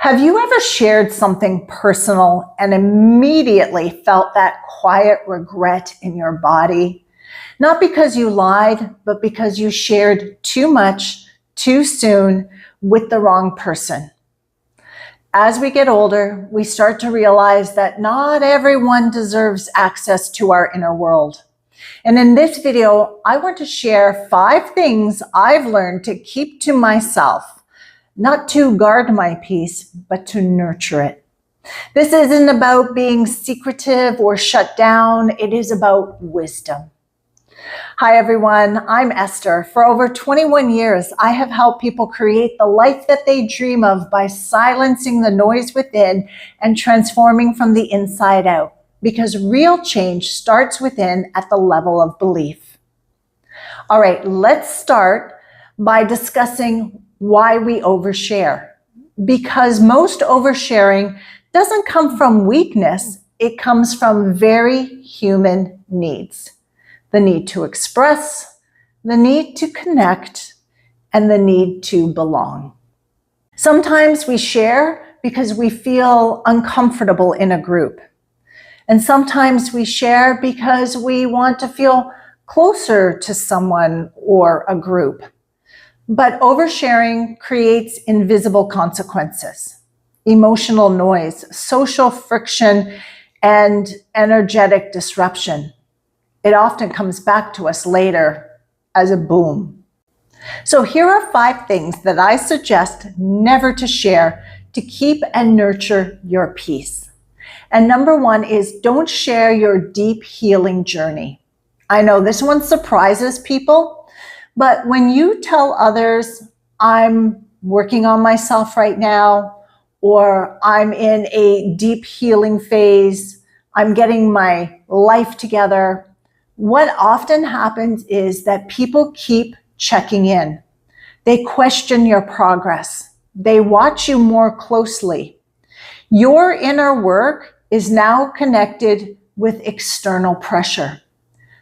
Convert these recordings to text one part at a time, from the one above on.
Have you ever shared something personal and immediately felt that quiet regret in your body? Not because you lied, but because you shared too much, too soon, with the wrong person. As we get older, we start to realize that not everyone deserves access to our inner world. And in this video, I want to share 5 things I've learned to keep to myself. Not to guard my peace, but to nurture it. This isn't about being secretive or shut down. It is about wisdom. Hi, everyone. I'm Esther. For over 21 years, I have helped people create the life that they dream of by silencing the noise within and transforming from the inside out. Because real change starts within at the level of belief. All right, let's start by discussing why we overshare. Because most oversharing doesn't come from weakness, it comes from very human needs. The need to express, the need to connect, and the need to belong. Sometimes we share because we feel uncomfortable in a group. And sometimes we share because we want to feel closer to someone or a group. But oversharing creates invisible consequences, emotional noise, social friction, and energetic disruption. It often comes back to us later as a boom. So here are 5 things that I suggest never to share to keep and nurture your peace. And number 1 is don't share your deep healing journey. I know this one surprises people. But when you tell others, I'm working on myself right now, or I'm in a deep healing phase, I'm getting my life together, what often happens is that people keep checking in. They question your progress. They watch you more closely. Your inner work is now connected with external pressure.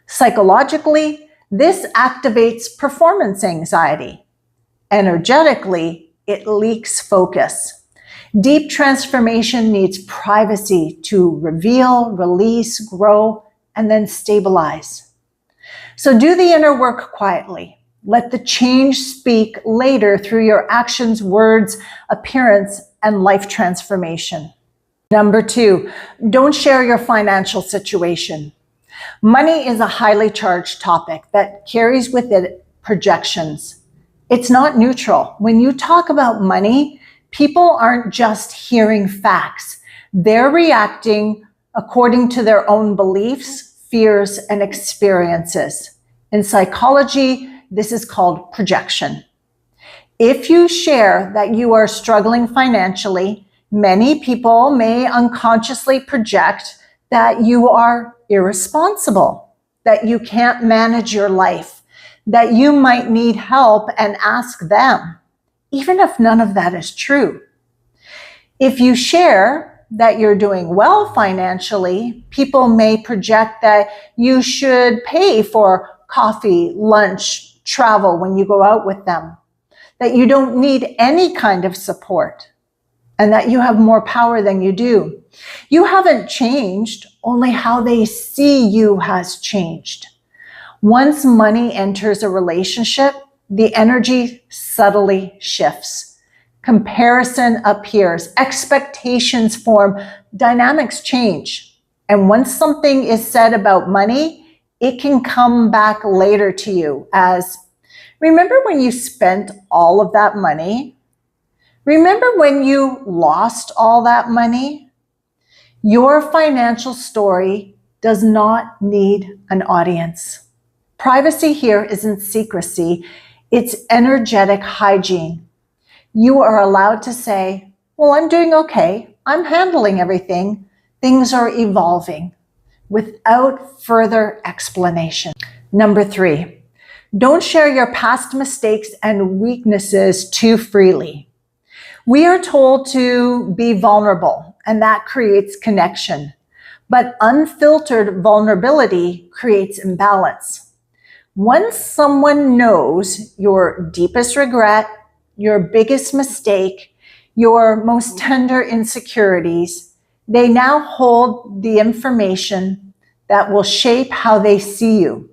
Psychologically, this activates performance anxiety. Energetically, it leaks focus. Deep transformation needs privacy to reveal, release, grow, and then stabilize. So do the inner work quietly. Let the change speak later through your actions, words, appearance, and life transformation. Number 2, don't share your financial situation. Money is a highly charged topic that carries with it projections. It's not neutral. When you talk about money, people aren't just hearing facts. They're reacting according to their own beliefs, fears, and experiences. In psychology, this is called projection. If you share that you are struggling financially, many people may unconsciously project that you are irresponsible, that you can't manage your life, that you might need help and ask them, even if none of that is true. If you share that you're doing well financially, people may project that you should pay for coffee, lunch, travel when you go out with them, that you don't need any kind of support, and that you have more power than you do. You haven't changed, only how they see you has changed. Once money enters a relationship, the energy subtly shifts. Comparison appears, expectations form, dynamics change. And once something is said about money, it can come back later to you as, remember when you spent all of that money? Remember when you lost all that money? Your financial story does not need an audience. Privacy here isn't secrecy, it's energetic hygiene. You are allowed to say, well, I'm doing okay. I'm handling everything. Things are evolving without further explanation. Number 3, don't share your past mistakes and weaknesses too freely. We are told to be vulnerable, and that creates connection. But unfiltered vulnerability creates imbalance. Once someone knows your deepest regret, your biggest mistake, your most tender insecurities, they now hold the information that will shape how they see you.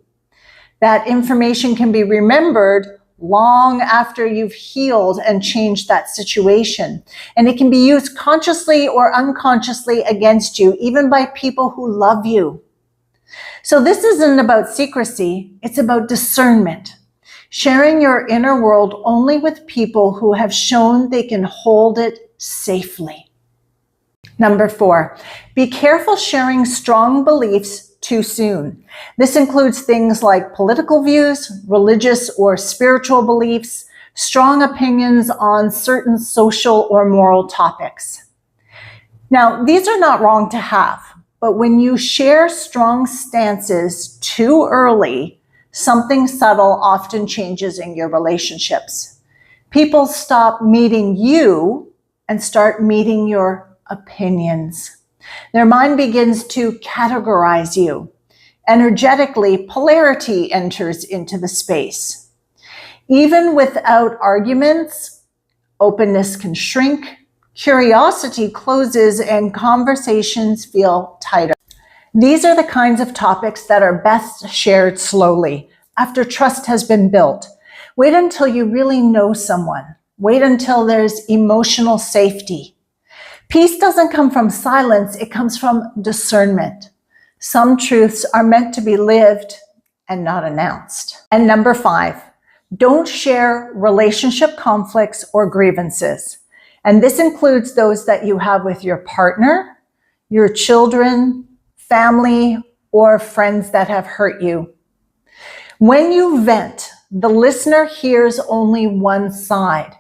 That information can be remembered long after you've healed and changed that situation. And it can be used consciously or unconsciously against you, even by people who love you. So this isn't about secrecy, it's about discernment. Sharing your inner world only with people who have shown they can hold it safely. Number 4, be careful sharing strong beliefs too soon. This includes things like political views, religious or spiritual beliefs, strong opinions on certain social or moral topics. Now, these are not wrong to have, but when you share strong stances too early, something subtle often changes in your relationships. People stop meeting you and start meeting your opinions. Their mind begins to categorize you. Energetically, polarity enters into the space. Even without arguments, openness can shrink, curiosity closes, and conversations feel tighter. These are the kinds of topics that are best shared slowly, after trust has been built. Wait until you really know someone. Wait until there's emotional safety. Peace doesn't come from silence, it comes from discernment. Some truths are meant to be lived and not announced. And number 5, don't share relationship conflicts or grievances. And this includes those that you have with your partner, your children, family, or friends that have hurt you. When you vent, the listener hears only one side.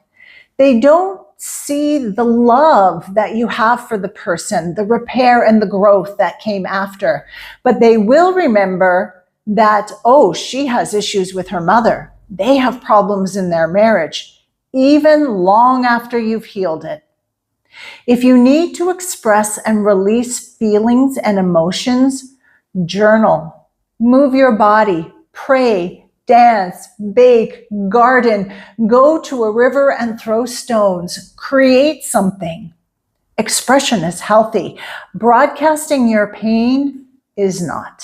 They don't see the love that you have for the person, the repair and the growth that came after. But they will remember that, oh, she has issues with her mother. They have problems in their marriage, even long after you've healed it. If you need to express and release feelings and emotions, journal, move your body, pray, dance, bake, garden, go to a river and throw stones, create something. Expression is healthy. Broadcasting your pain is not.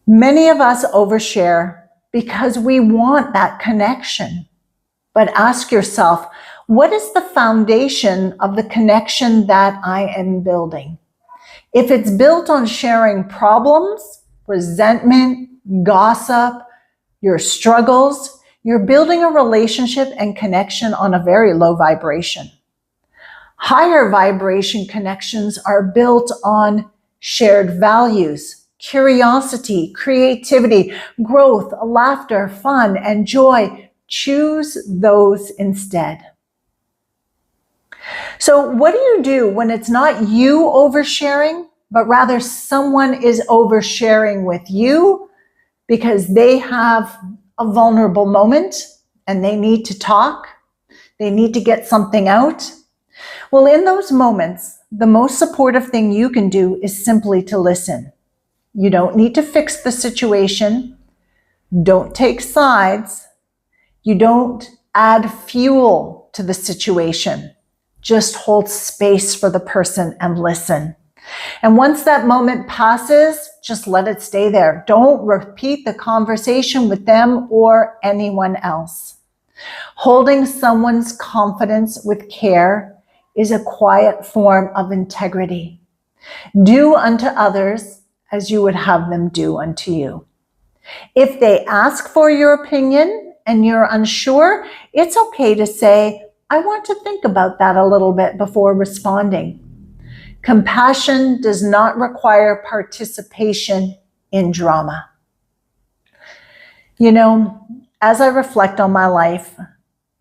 Many of us overshare because we want that connection. But ask yourself, what is the foundation of the connection that I am building? If it's built on sharing problems, resentment, gossip, your struggles, you're building a relationship and connection on a very low vibration. Higher vibration connections are built on shared values, curiosity, creativity, growth, laughter, fun, and joy. Choose those instead. So what do you do when it's not you oversharing, but rather someone is oversharing with you because they have a vulnerable moment and they need to talk, they need to get something out? Well, in those moments, the most supportive thing you can do is simply to listen. You don't need to fix the situation. Don't take sides. You don't add fuel to the situation. Just hold space for the person and listen. And once that moment passes, just let it stay there. Don't repeat the conversation with them or anyone else. Holding someone's confidence with care is a quiet form of integrity. Do unto others as you would have them do unto you. If they ask for your opinion and you're unsure, it's okay to say, I want to think about that a little bit before responding. Compassion does not require participation in drama. You know, as I reflect on my life,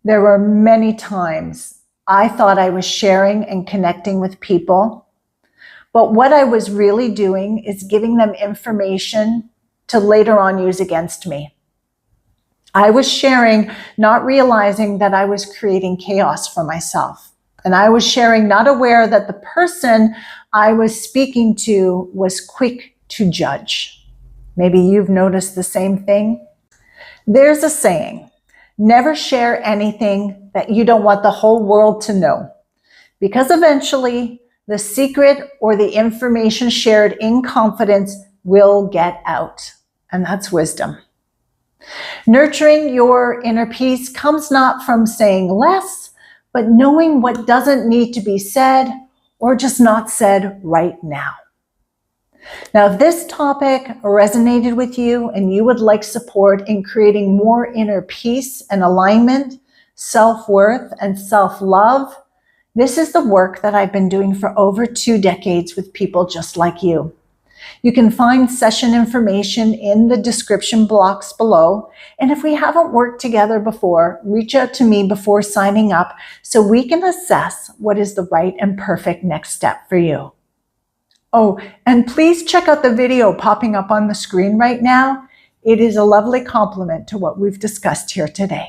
there were many times I thought I was sharing and connecting with people, but what I was really doing is giving them information to later on use against me. I was sharing, not realizing that I was creating chaos for myself. And I was sharing, not aware that the person I was speaking to was quick to judge. Maybe you've noticed the same thing. There's a saying, Never share anything that you don't want the whole world to know, because eventually the secret or the information shared in confidence will get out. And that's wisdom. Nurturing your inner peace comes not from saying less, but knowing what doesn't need to be said or just not said right now. Now, if this topic resonated with you and you would like support in creating more inner peace and alignment, self-worth and self-love, this is the work that I've been doing for over 2 decades with people just like you. You can find session information in the description box below. And if we haven't worked together before, reach out to me before signing up so we can assess what is the right and perfect next step for you. Oh, and please check out the video popping up on the screen right now. It is a lovely complement to what we've discussed here today.